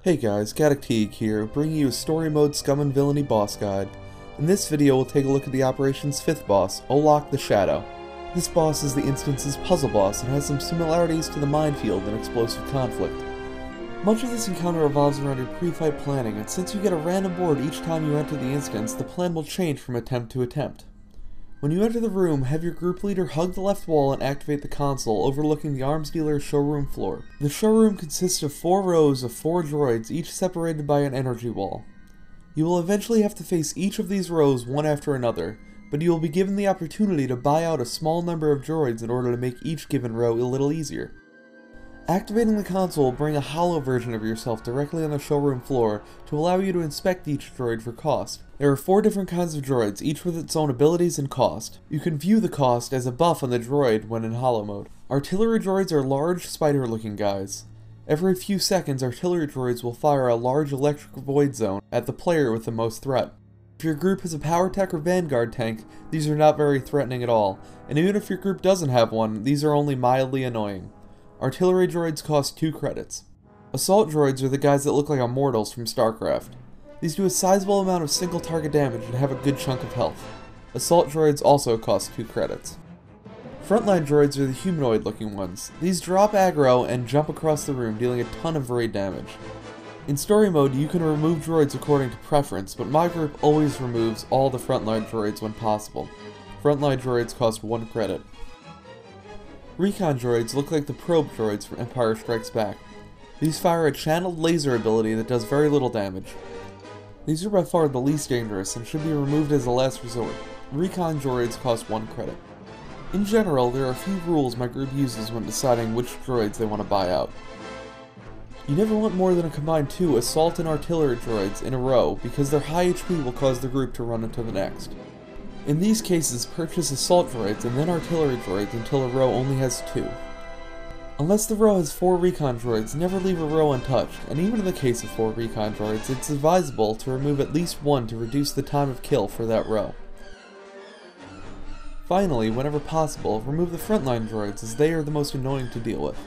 Hey guys, Gaddock Teeg here, bringing you a story mode Scum and Villainy boss guide. In this video we'll take a look at the operation's 5th boss, Olok the Shadow. This boss is the instance's puzzle boss and has some similarities to the minefield and explosive conflict. Much of this encounter revolves around your pre-fight planning, and since you get a random board each time you enter the instance, the plan will change from attempt to attempt. When you enter the room, have your group leader hug the left wall and activate the console overlooking the arms dealer's showroom floor. The showroom consists of 4 rows of 4 droids, each separated by an energy wall. You will eventually have to face each of these rows one after another, but you will be given the opportunity to buy out a small number of droids in order to make each given row a little easier. Activating the console will bring a hollow version of yourself directly on the showroom floor to allow you to inspect each droid for cost. There are 4 different kinds of droids, each with its own abilities and cost. You can view the cost as a buff on the droid when in hollow mode. Artillery droids are large, spider-looking guys. Every few seconds, artillery droids will fire a large electric void zone at the player with the most threat. If your group has a power tech or vanguard tank, these are not very threatening at all, and even if your group doesn't have one, these are only mildly annoying. Artillery droids cost 2 credits. Assault droids are the guys that look like immortals from StarCraft. These do a sizable amount of single target damage and have a good chunk of health. Assault droids also cost 2 credits. Frontline droids are the humanoid looking ones. These drop aggro and jump across the room, dealing a ton of raid damage. In story mode, you can remove droids according to preference, but my group always removes all the frontline droids when possible. Frontline droids cost 1 credit. Recon droids look like the probe droids from Empire Strikes Back. These fire a channeled laser ability that does very little damage. These are by far the least dangerous and should be removed as a last resort. Recon droids cost 1 credit. In general, there are a few rules my group uses when deciding which droids they want to buy out. You never want more than a combined 2 assault and artillery droids in a row because their high HP will cause the group to run into the next. In these cases, purchase assault droids and then artillery droids until a row only has 2. Unless the row has 4 recon droids, never leave a row untouched, and even in the case of 4 recon droids, it's advisable to remove at least 1 to reduce the time of kill for that row. Finally, whenever possible, remove the frontline droids as they are the most annoying to deal with.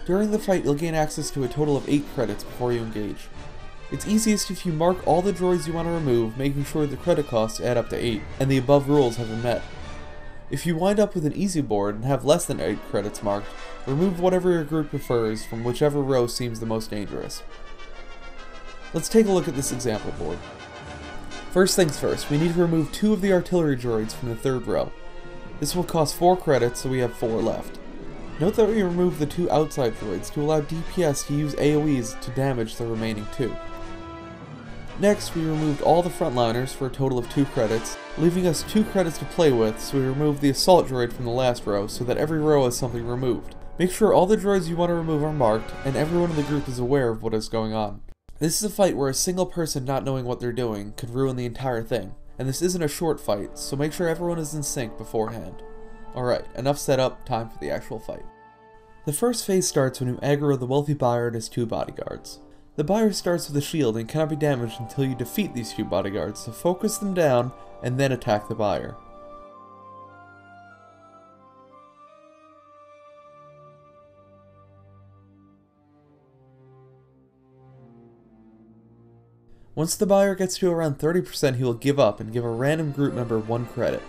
During the fight, you'll gain access to a total of 8 credits before you engage. It's easiest if you mark all the droids you want to remove, making sure the credit costs add up to 8, and the above rules have been met. If you wind up with an easy board and have less than 8 credits marked, remove whatever your group prefers from whichever row seems the most dangerous. Let's take a look at this example board. First things first, we need to remove 2 of the artillery droids from the 3rd row. This will cost 4 credits, so we have 4 left. Note that we remove the 2 outside droids to allow DPS to use AoEs to damage the remaining 2. Next, we removed all the frontliners for a total of 2 credits, leaving us 2 credits to play with, so we removed the assault droid from the last row so that every row has something removed. Make sure all the droids you want to remove are marked, and everyone in the group is aware of what is going on. This is a fight where a single person not knowing what they're doing could ruin the entire thing, and this isn't a short fight, so make sure everyone is in sync beforehand. Alright, enough setup, time for the actual fight. The first phase starts when you aggro the wealthy buyer and his 2 bodyguards. The buyer starts with a shield and cannot be damaged until you defeat these 2 bodyguards, so focus them down and then attack the buyer. Once the buyer gets to around 30%, he will give up and give a random group member 1 credit.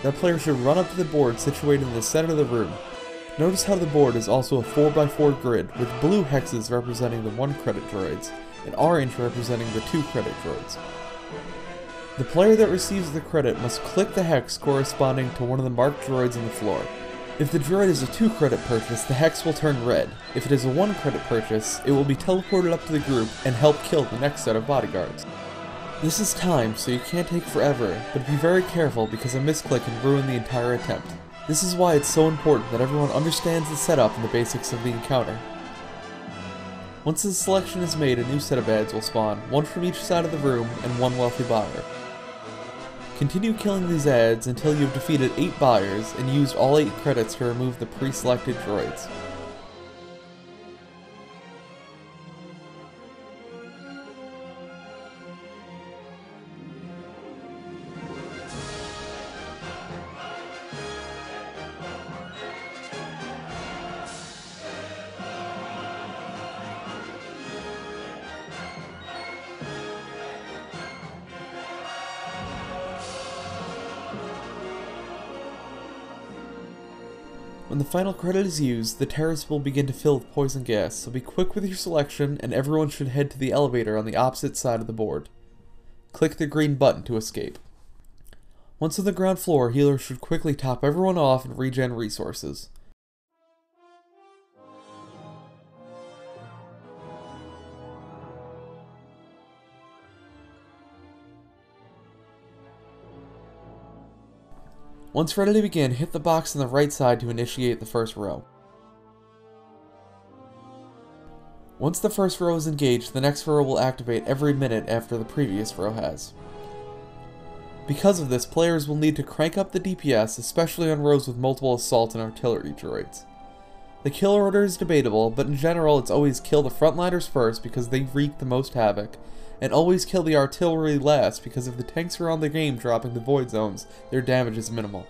That player should run up to the board situated in the center of the room. Notice how the board is also a 4x4 grid, with blue hexes representing the 1 credit droids, and orange representing the 2 credit droids. The player that receives the credit must click the hex corresponding to one of the marked droids on the floor. If the droid is a 2 credit purchase, the hex will turn red. If it is a 1 credit purchase, it will be teleported up to the group and help kill the next set of bodyguards. This is timed, so you can't take forever, but be very careful because a misclick can ruin the entire attempt. This is why it's so important that everyone understands the setup and the basics of the encounter. Once the selection is made, a new set of ads will spawn, 1 from each side of the room and 1 wealthy buyer. Continue killing these ads until you have defeated 8 buyers and used all 8 credits to remove the pre-selected droids. When the final credit is used, the terrace will begin to fill with poison gas, so be quick with your selection and everyone should head to the elevator on the opposite side of the board. Click the green button to escape. Once on the ground floor, healers should quickly top everyone off and regen resources. Once ready to begin, hit the box on the right side to initiate the first row. Once the first row is engaged, the next row will activate every minute after the previous row has. Because of this, players will need to crank up the DPS, especially on rows with multiple assault and artillery droids. The kill order is debatable, but in general it's always kill the frontliners first because they wreak the most havoc, and always kill the artillery last because if the tanks are on the game dropping the void zones, their damage is minimal.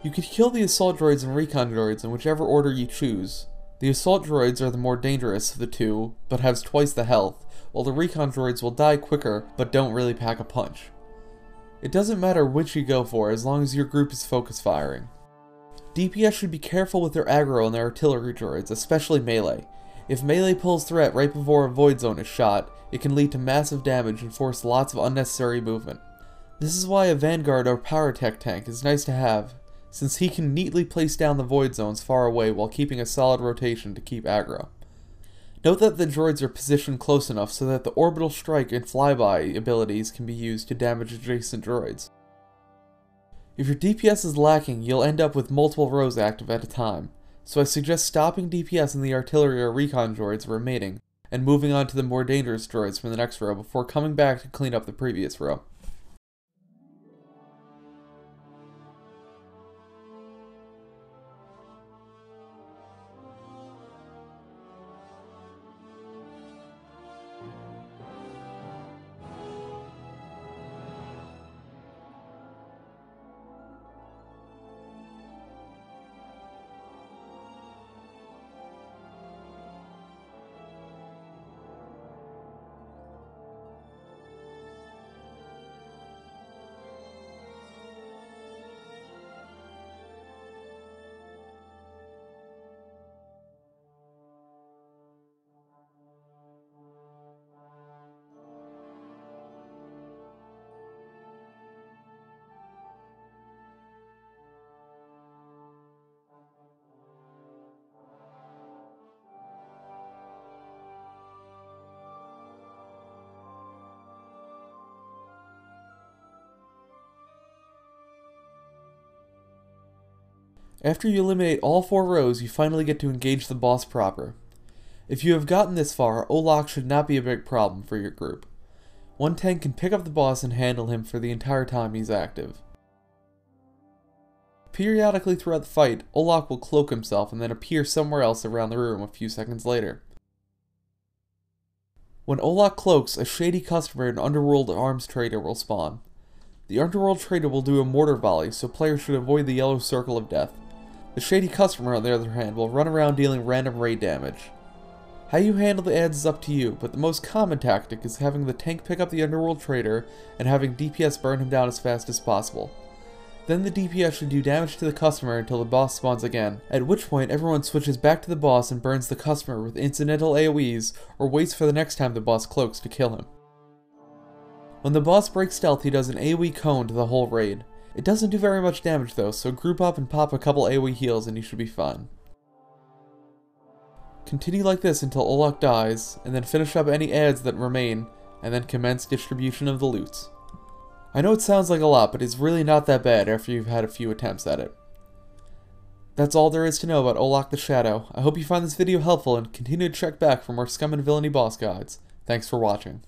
You could kill the assault droids and recon droids in whichever order you choose. The assault droids are the more dangerous of the two, but has twice the health, while the recon droids will die quicker, but don't really pack a punch. It doesn't matter which you go for, as long as your group is focus firing. DPS should be careful with their aggro and their artillery droids, especially melee. If melee pulls threat right before a void zone is shot, it can lead to massive damage and force lots of unnecessary movement. This is why a Vanguard or Power Tech tank is nice to have, since he can neatly place down the void zones far away while keeping a solid rotation to keep aggro. Note that the droids are positioned close enough so that the orbital strike and flyby abilities can be used to damage adjacent droids. If your DPS is lacking, you'll end up with multiple rows active at a time, so I suggest stopping DPS in the artillery or recon droids remaining, and moving on to the more dangerous droids from the next row before coming back to clean up the previous row. After you eliminate all 4 rows, you finally get to engage the boss proper. If you have gotten this far, Olok should not be a big problem for your group. One tank can pick up the boss and handle him for the entire time he's active. Periodically throughout the fight, Olok will cloak himself and then appear somewhere else around the room a few seconds later. When Olok cloaks, a shady customer and underworld arms trader will spawn. The underworld trader will do a mortar volley, so players should avoid the yellow circle of death. The shady customer, on the other hand, will run around dealing random raid damage. How you handle the ads is up to you, but the most common tactic is having the tank pick up the underworld trader and having DPS burn him down as fast as possible. Then the DPS should do damage to the customer until the boss spawns again, at which point everyone switches back to the boss and burns the customer with incidental AoEs or waits for the next time the boss cloaks to kill him. When the boss breaks stealth, he does an AoE cone to the whole raid. It doesn't do very much damage though, so group up and pop a couple AoE heals and you should be fine. Continue like this until Olok dies, and then finish up any ads that remain, and then commence distribution of the loots. I know it sounds like a lot, but it's really not that bad after you've had a few attempts at it. That's all there is to know about Olok the Shadow. I hope you find this video helpful and continue to check back for more Scum and Villainy boss guides. Thanks for watching.